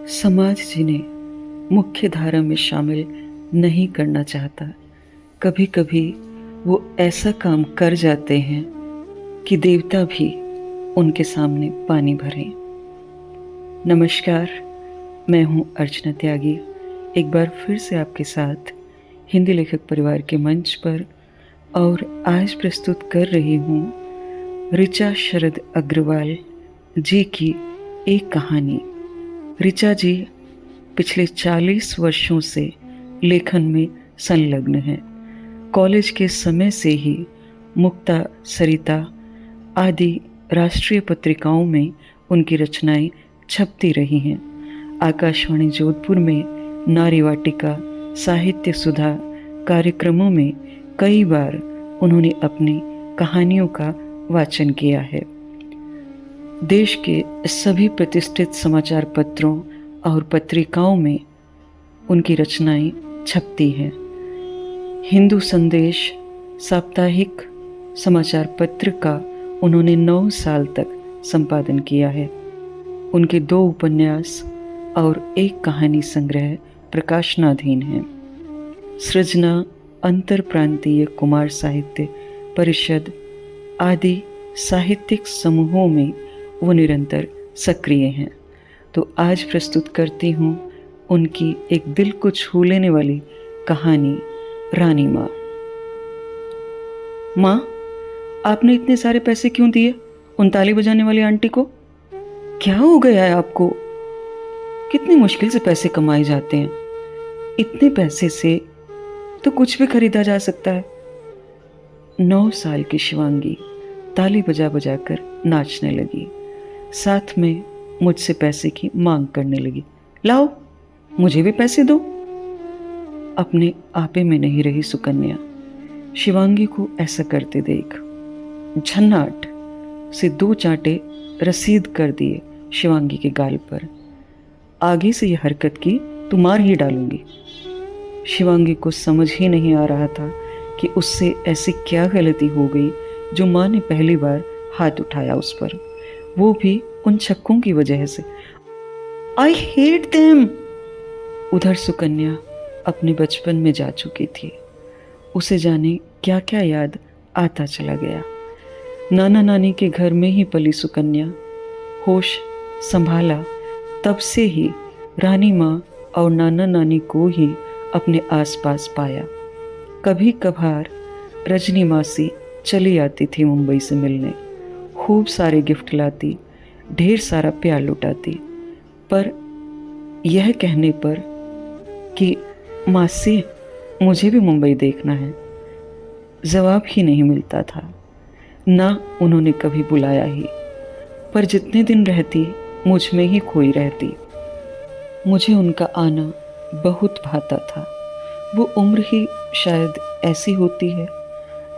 समाज जिन्हें मुख्य धारा में शामिल नहीं करना चाहता, कभी कभी वो ऐसा काम कर जाते हैं कि देवता भी उनके सामने पानी भरें। नमस्कार, मैं हूँ अर्चना त्यागी, एक बार फिर से आपके साथ हिंदी लेखक परिवार के मंच पर, और आज प्रस्तुत कर रही हूँ ऋचा शरद अग्रवाल जी की एक कहानी। ऋचा जी पिछले 40 वर्षों से लेखन में संलग्न हैं। कॉलेज के समय से ही मुक्ता, सरिता आदि राष्ट्रीय पत्रिकाओं में उनकी रचनाएं छपती रही हैं। आकाशवाणी जोधपुर में नारी वाटिका, साहित्य सुधा कार्यक्रमों में कई बार उन्होंने अपनी कहानियों का वाचन किया है। देश के सभी प्रतिष्ठित समाचार पत्रों और पत्रिकाओं में उनकी रचनाएं छपती हैं। हिंदू संदेश साप्ताहिक समाचार पत्र का उन्होंने 9 साल तक संपादन किया है। उनके 2 उपन्यास और 1 कहानी संग्रह प्रकाशनाधीन हैं। सृजना, अंतर प्रांतीय कुमार साहित्य परिषद आदि साहित्यिक समूहों में वो निरंतर सक्रिय हैं। तो आज प्रस्तुत करती हूँ उनकी एक दिल को छू लेने वाली कहानी, रानी माँ। माँ, आपने इतने सारे पैसे क्यों दिए उन ताली बजाने वाली आंटी को? क्या हो गया है आपको? कितनी मुश्किल से पैसे कमाए जाते हैं। इतने पैसे से तो कुछ भी खरीदा जा सकता है। 9 साल की शिवांगी ताली बजा बजा कर नाचने लगी, साथ में मुझसे पैसे की मांग करने लगी। लाओ, मुझे भी पैसे दो। अपने आपे में नहीं रही सुकन्या शिवांगी को ऐसा करते देख झन्नाट से 2 चांटे रसीद कर दिए शिवांगी के गाल पर। आगे से यह हरकत की तो मार ही डालूंगी। शिवांगी को समझ ही नहीं आ रहा था कि उससे ऐसी क्या गलती हो गई जो माँ ने पहली बार हाथ उठाया उस पर, वो भी उन छक्कों की वजह से। I hate them. उधर सुकन्या अपने बचपन में जा चुकी थी। उसे जाने क्या क्या याद आता चला गया। नाना नानी के घर में ही पली सुकन्या होश संभाला तब से ही रानी माँ और नाना नानी को ही अपने आसपास पाया। कभी कभार रजनी मासी चली आती थी मुंबई से मिलने, खूब सारे गिफ्ट लाती, ढेर सारा प्यार लुटाती, पर यह कहने पर कि मासी मुझे भी मुंबई देखना है, जवाब ही नहीं मिलता था। ना उन्होंने कभी बुलाया ही, पर जितने दिन रहती मुझ में ही खोई रहती। मुझे उनका आना बहुत भाता था। वो उम्र ही शायद ऐसी होती है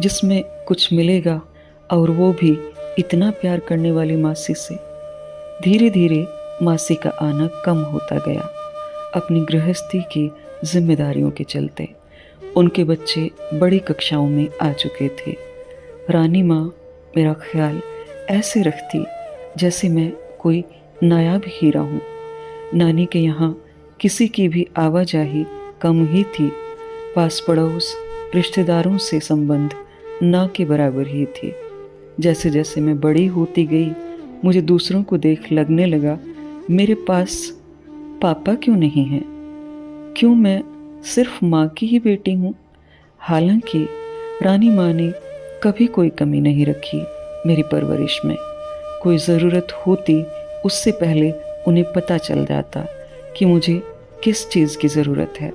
जिसमें कुछ मिलेगा, और वो भी इतना प्यार करने वाली मासी से। धीरे धीरे मासी का आना कम होता गया, अपनी गृहस्थी की जिम्मेदारियों के चलते। उनके बच्चे बड़ी कक्षाओं में आ चुके थे। रानी माँ मेरा ख्याल ऐसे रखती जैसे मैं कोई नायाब हीरा हूँ। नानी के यहाँ किसी की भी आवाजाही कम ही थी। पास पड़ोस रिश्तेदारों से संबंध ना के बराबर ही थे। जैसे जैसे मैं बड़ी होती गई, मुझे दूसरों को देख लगने लगा, मेरे पास पापा क्यों नहीं हैं? क्यों मैं सिर्फ माँ की ही बेटी हूँ? हालांकि रानी माँ ने कभी कोई कमी नहीं रखी मेरी परवरिश में। कोई ज़रूरत होती उससे पहले उन्हें पता चल जाता कि मुझे किस चीज़ की ज़रूरत है।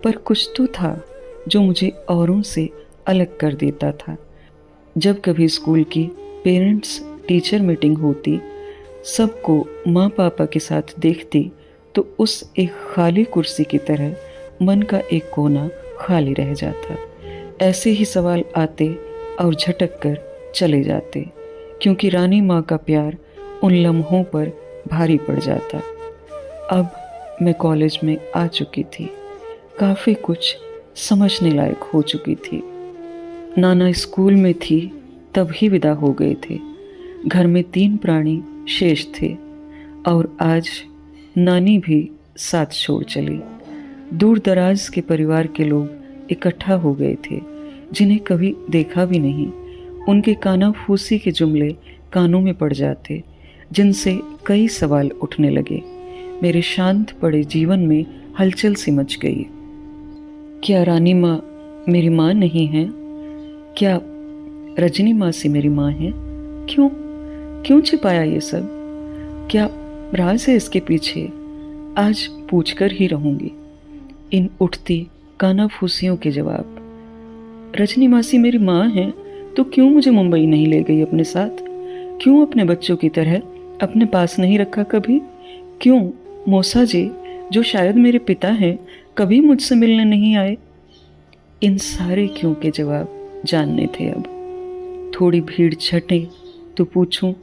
पर कुछ तो था जो मुझे औरों से अलग कर देता था। जब कभी स्कूल की पेरेंट्स टीचर मीटिंग होती, सबको माँ पापा के साथ देखती, तो उस एक खाली कुर्सी की तरह मन का एक कोना खाली रह जाता। ऐसे ही सवाल आते और झटक कर चले जाते, क्योंकि रानी माँ का प्यार उन लम्हों पर भारी पड़ जाता। अब मैं कॉलेज में आ चुकी थी, काफ़ी कुछ समझने लायक हो चुकी थी। नाना स्कूल में थी तब ही विदा हो गए थे। घर में 3 प्राणी शेष थे, और आज नानी भी साथ छोड़ चली। दूर दराज के परिवार के लोग इकट्ठा हो गए थे, जिन्हें कभी देखा भी नहीं। उनके कानाफूसी के जुमले कानों में पड़ जाते, जिनसे कई सवाल उठने लगे। मेरे शांत पड़े जीवन में हलचल सी मच गई। क्या रानी माँ मेरी माँ नहीं है? क्या रजनी मासी मेरी माँ है? क्यों क्यों छिपाया ये सब? क्या राज है इसके पीछे? आज पूछकर ही रहूंगी इन उठती कानाफूसियों के जवाब। रजनी मासी मेरी माँ है तो क्यों मुझे मुंबई नहीं ले गई अपने साथ? क्यों अपने बच्चों की तरह अपने पास नहीं रखा कभी? क्यों मौसा जी, जो शायद मेरे पिता हैं, कभी मुझसे मिलने नहीं आए? इन सारे क्यों के जवाब जानने थे अब। थोड़ी भीड़ छटे तो पूछूं।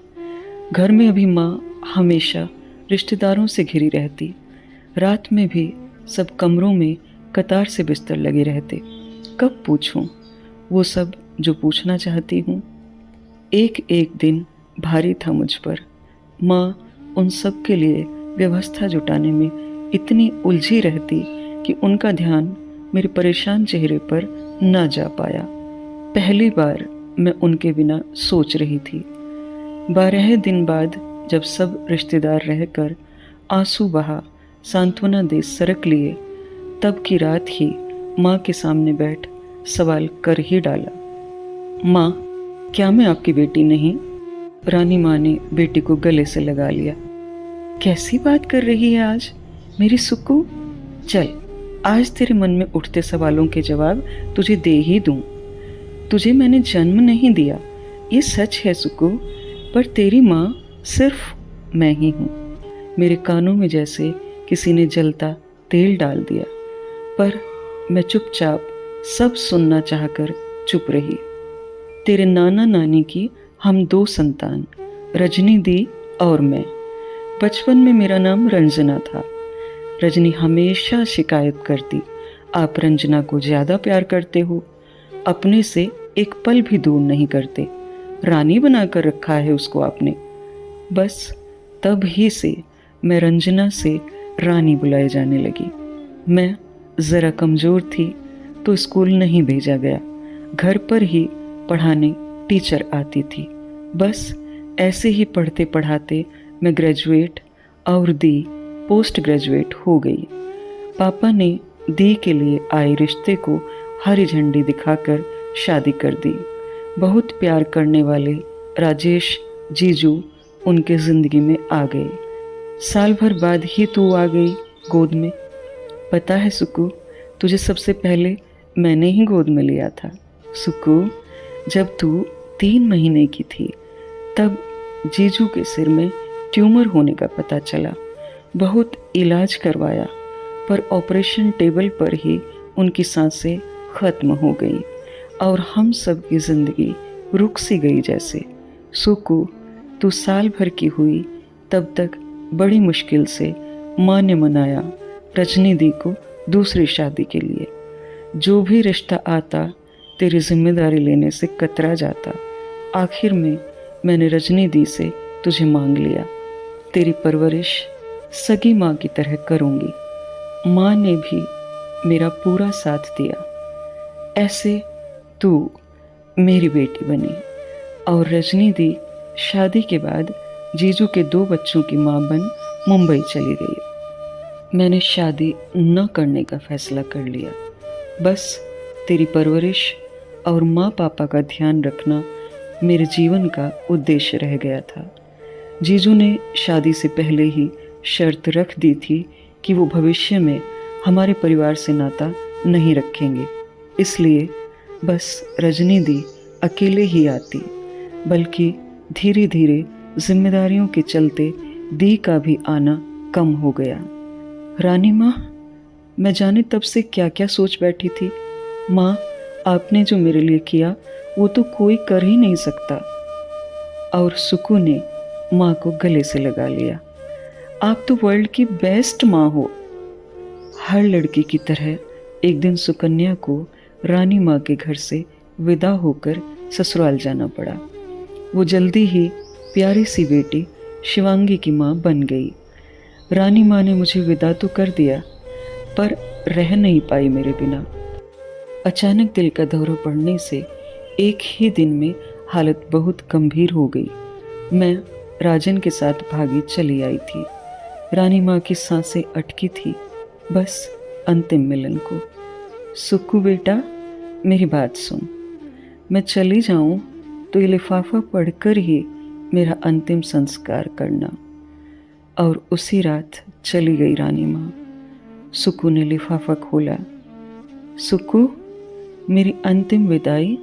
घर में अभी माँ हमेशा रिश्तेदारों से घिरी रहती। रात में भी सब कमरों में कतार से बिस्तर लगे रहते। कब पूछूं वो सब जो पूछना चाहती हूँ? एक एक दिन भारी था मुझ पर। माँ उन सब के लिए व्यवस्था जुटाने में इतनी उलझी रहती कि उनका ध्यान मेरे परेशान चेहरे पर न जा पाया। पहली बार मैं उनके बिना सोच रही थी। 12 दिन बाद जब सब रिश्तेदार रहकर आंसू बहा सांत्वना दे सरक लिए, तब की रात ही माँ के सामने बैठ सवाल कर ही डाला। माँ, क्या मैं आपकी बेटी नहीं? रानी माँ ने बेटी को गले से लगा लिया। कैसी बात कर रही है आज मेरी सुक्कू? चल, आज तेरे मन में उठते सवालों के जवाब तुझे दे ही दूं। तुझे मैंने जन्म नहीं दिया, ये सच है सुक्कू, पर तेरी माँ सिर्फ मैं ही हूँ। मेरे कानों में जैसे किसी ने जलता तेल डाल दिया, पर मैं चुपचाप सब सुनना चाहकर चुप रही। तेरे नाना नानी की हम 2 संतान, रजनी दी और मैं। बचपन में मेरा नाम रंजना था। रजनी हमेशा शिकायत करती, आप रंजना को ज़्यादा प्यार करते हो, अपने से एक पल भी दूर नहीं करते, रानी बनाकर रखा है उसको आपने। बस तब ही से मैं रंजना से रानी बुलाए जाने लगी। मैं ज़रा कमज़ोर थी तो स्कूल नहीं भेजा गया, घर पर ही पढ़ाने टीचर आती थी। बस ऐसे ही पढ़ते पढ़ाते मैं ग्रेजुएट और दी पोस्ट ग्रेजुएट हो गई। पापा ने दी के लिए आए रिश्ते को हरी झंडी दिखाकर शादी कर दी। बहुत प्यार करने वाले राजेश जीजू उनके ज़िंदगी में आ गए। साल भर बाद ही तू आ गई गोद में। पता है सुक्कू, तुझे सबसे पहले मैंने ही गोद में लिया था। सुक्कू, जब तू 3 महीने की थी तब जीजू के सिर में ट्यूमर होने का पता चला। बहुत इलाज करवाया, पर ऑपरेशन टेबल पर ही उनकी सांसें खत्म हो गई और हम सब की ज़िंदगी रुक सी गई जैसे। सुक्कू, तू साल भर की हुई तब तक बड़ी मुश्किल से माँ ने मनाया रजनी दी को दूसरी शादी के लिए। जो भी रिश्ता आता तेरी जिम्मेदारी लेने से कतरा जाता। आखिर में मैंने रजनी दी से तुझे मांग लिया। तेरी परवरिश सगी माँ की तरह करूँगी। माँ ने भी मेरा पूरा साथ दिया। ऐसे तू मेरी बेटी बनी और रजनी दी शादी के बाद जीजू के 2 बच्चों की माँ बन मुंबई चली गई। मैंने शादी न करने का फैसला कर लिया। बस तेरी परवरिश और माँ पापा का ध्यान रखना मेरे जीवन का उद्देश्य रह गया था। जीजू ने शादी से पहले ही शर्त रख दी थी कि वो भविष्य में हमारे परिवार से नाता नहीं रखेंगे। इसलिए बस रजनी दी अकेले ही आती, बल्कि धीरे धीरे जिम्मेदारियों के चलते दी का भी आना कम हो गया। रानी माँ, मैं जाने तब से क्या क्या सोच बैठी थी। माँ, आपने जो मेरे लिए किया वो तो कोई कर ही नहीं सकता। और सुकू ने माँ को गले से लगा लिया। आप तो वर्ल्ड की बेस्ट माँ हो। हर लड़की की तरह एक दिन सुकन्या को रानी माँ के घर से विदा होकर ससुराल जाना पड़ा। वो जल्दी ही प्यारी सी बेटी शिवांगी की माँ बन गई। रानी माँ ने मुझे विदा तो कर दिया, पर रह नहीं पाई मेरे बिना। अचानक दिल का दौरा पड़ने से एक ही दिन में हालत बहुत गंभीर हो गई। मैं राजन के साथ भागी चली आई थी। रानी माँ की सांसें अटकी थी, बस अंतिम मिलन को। सुक्कू बेटा, मेरी बात सुन। मैं चली जाऊं तो ये लिफाफा पढ़कर ही मेरा अंतिम संस्कार करना। और उसी रात चली गई रानी माँ। सुक्कू ने लिफाफा खोला। सुक्कू, मेरी अंतिम विदाई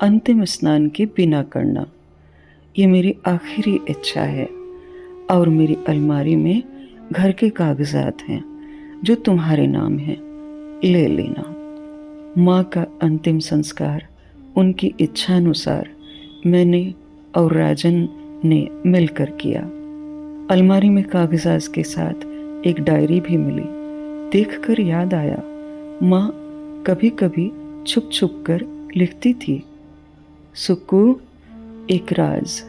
अंतिम स्नान के बिना करना, ये मेरी आखिरी इच्छा है। और मेरी अलमारी में घर के कागजात हैं जो तुम्हारे नाम हैं, ले लेना। माँ का अंतिम संस्कार उनकी इच्छानुसार मैंने और राजन ने मिलकर किया। अलमारी में कागजात के साथ एक डायरी भी मिली। देखकर याद आया, माँ कभी कभी छुप छुप कर लिखती थी, सुक्कू, एक राज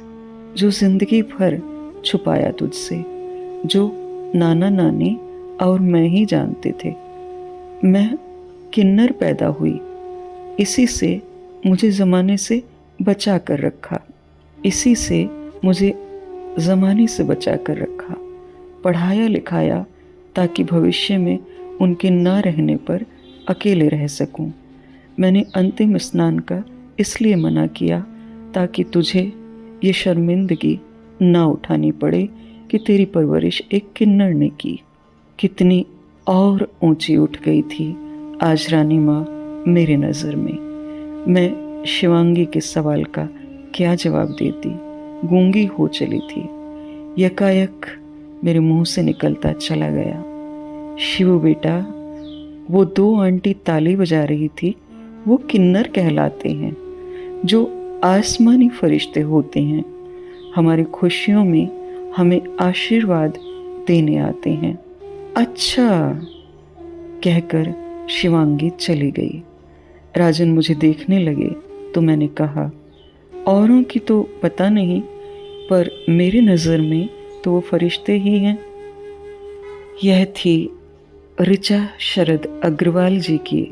जो जिंदगी भर छुपाया तुझसे, जो नाना नानी और मैं ही जानते थे। मैं किन्नर पैदा हुई, इसी से मुझे ज़माने से बचा कर रखा, इसी से मुझे ज़माने से बचा कर रखा, पढ़ाया लिखाया ताकि भविष्य में उनके ना रहने पर अकेले रह सकूं। मैंने अंतिम स्नान का इसलिए मना किया ताकि तुझे ये शर्मिंदगी ना उठानी पड़े कि तेरी परवरिश एक किन्नर ने की। कितनी और ऊंची उठ गई थी आज रानी माँ मेरे नज़र में। मैं शिवांगी के सवाल का क्या जवाब देती, गूंगी हो चली थी। यकायक मेरे मुंह से निकलता चला गया, शिवू बेटा, वो 2 आंटी ताली बजा रही थी, वो किन्नर कहलाते हैं, जो आसमानी फरिश्ते होते हैं। हमारी खुशियों में हमें आशीर्वाद देने आते हैं। अच्छा, कहकर शिवांगी चली गई। राजन मुझे देखने लगे तो मैंने कहा, औरों की तो पता नहीं, पर मेरी नज़र में तो वो फरिश्ते ही हैं। यह थी ऋचा शरद अग्रवाल जी की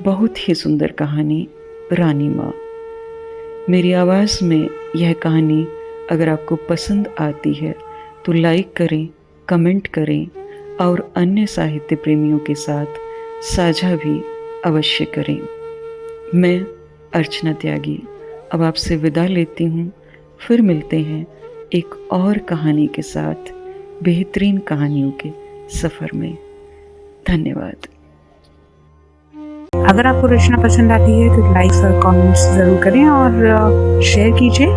बहुत ही सुंदर कहानी रानी माँ। मेरी आवाज़ में यह कहानी अगर आपको पसंद आती है तो लाइक करें, कमेंट करें और अन्य साहित्य प्रेमियों के साथ साझा भी अवश्य करें। मैं अर्चना त्यागी अब आपसे विदा लेती हूँ। फिर मिलते हैं एक और कहानी के साथ बेहतरीन कहानियों के सफ़र में। धन्यवाद। अगर आपको रचना पसंद आती है तो लाइक और कमेंट्स ज़रूर करें और शेयर कीजिए।